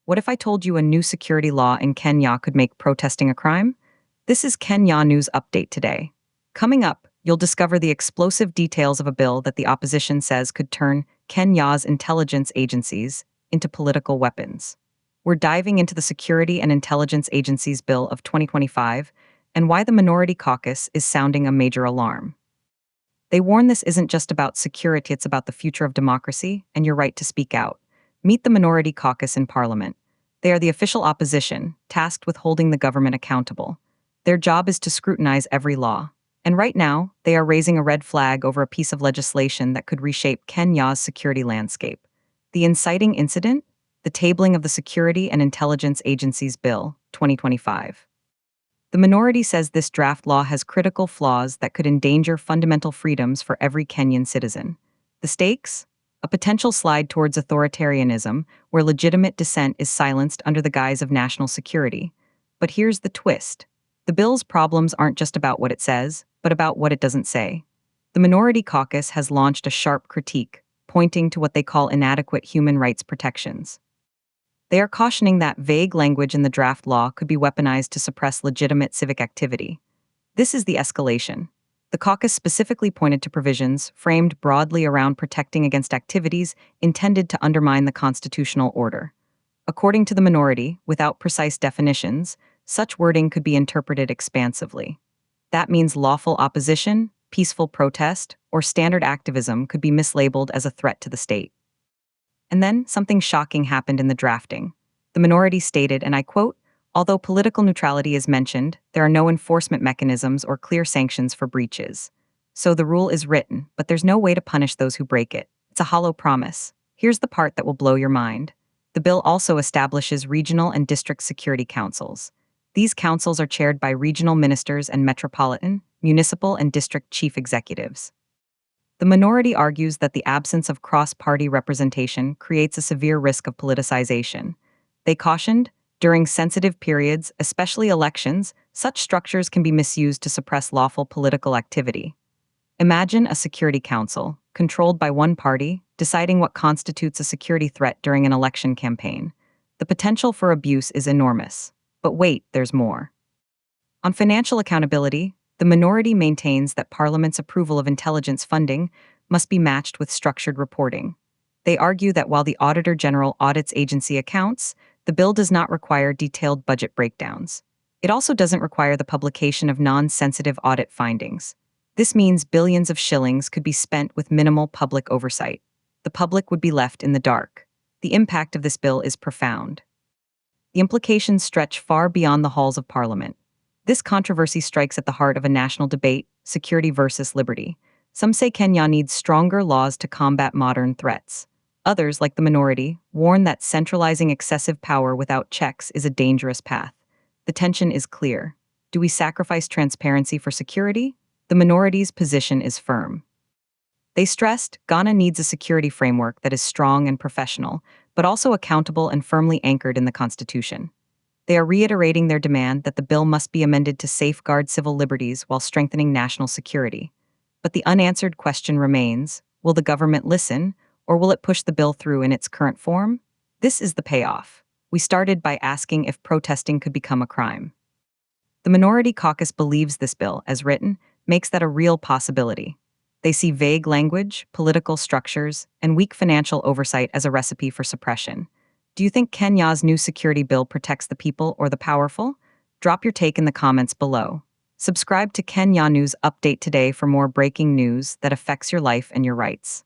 What if I told you a new security law in Kenya could make protesting a crime? This is Kenya News Update today. Coming up, you'll discover the explosive details of a bill that the opposition says could turn Kenya's intelligence agencies into political weapons. We're diving into the Security and Intelligence Agencies Bill of 2025 and why the Minority Caucus is sounding a major alarm. They warn this isn't just about security, it's about the future of democracy and your right to speak out. Meet the Minority Caucus in Parliament. They are the official opposition, tasked with holding the government accountable. Their job is to scrutinize every law. And right now, they are raising a red flag over a piece of legislation that could reshape Kenya's security landscape. The inciting incident? The tabling of the Security and Intelligence Agencies Bill, 2025. The minority says this draft law has critical flaws that could endanger fundamental freedoms for every Kenyan citizen. The stakes? A potential slide towards authoritarianism, where legitimate dissent is silenced under the guise of national security. But here's the twist. The bill's problems aren't just about what it says, but about what it doesn't say. The Minority Caucus has launched a sharp critique, pointing to what they call inadequate human rights protections. They are cautioning that vague language in the draft law could be weaponized to suppress legitimate civic activity. This is the escalation. The caucus specifically pointed to provisions framed broadly around protecting against activities intended to undermine the constitutional order. According to the minority, without precise definitions, such wording could be interpreted expansively. That means lawful opposition, peaceful protest, or standard activism could be mislabeled as a threat to the state. And then, something shocking happened in the drafting. The minority stated, and I quote, "Although political neutrality is mentioned, there are no enforcement mechanisms or clear sanctions for breaches. So the rule is written, but there's no way to punish those who break it. It's a hollow promise." Here's the part that will blow your mind. The bill also establishes regional and district security councils. These councils are chaired by regional ministers and metropolitan, municipal, and district chief executives. The minority argues that the absence of cross-party representation creates a severe risk of politicization. They cautioned, during sensitive periods, especially elections, such structures can be misused to suppress lawful political activity. Imagine a security council, controlled by one party, deciding what constitutes a security threat during an election campaign. The potential for abuse is enormous. But wait, there's more. On financial accountability, the minority maintains that Parliament's approval of intelligence funding must be matched with structured reporting. They argue that while the Auditor General audits agency accounts, the bill does not require detailed budget breakdowns. It also doesn't require the publication of non-sensitive audit findings. This means billions of shillings could be spent with minimal public oversight. The public would be left in the dark. The impact of this bill is profound. The implications stretch far beyond the halls of Parliament. This controversy strikes at the heart of a national debate, security versus liberty. Some say Kenya needs stronger laws to combat modern threats. Others, like the minority, warn that centralizing excessive power without checks is a dangerous path. The tension is clear. Do we sacrifice transparency for security? The minority's position is firm. They stressed Ghana needs a security framework that is strong and professional, but also accountable and firmly anchored in the Constitution. They are reiterating their demand that the bill must be amended to safeguard civil liberties while strengthening national security. But the unanswered question remains, will the government listen, or will it push the bill through in its current form? This is the payoff. We started by asking if protesting could become a crime. The Minority Caucus believes this bill, as written, makes that a real possibility. They see vague language, political structures, and weak financial oversight as a recipe for suppression. Do you think Kenya's new security bill protects the people or the powerful? Drop your take in the comments below. Subscribe to Kenya News Update today for more breaking news that affects your life and your rights.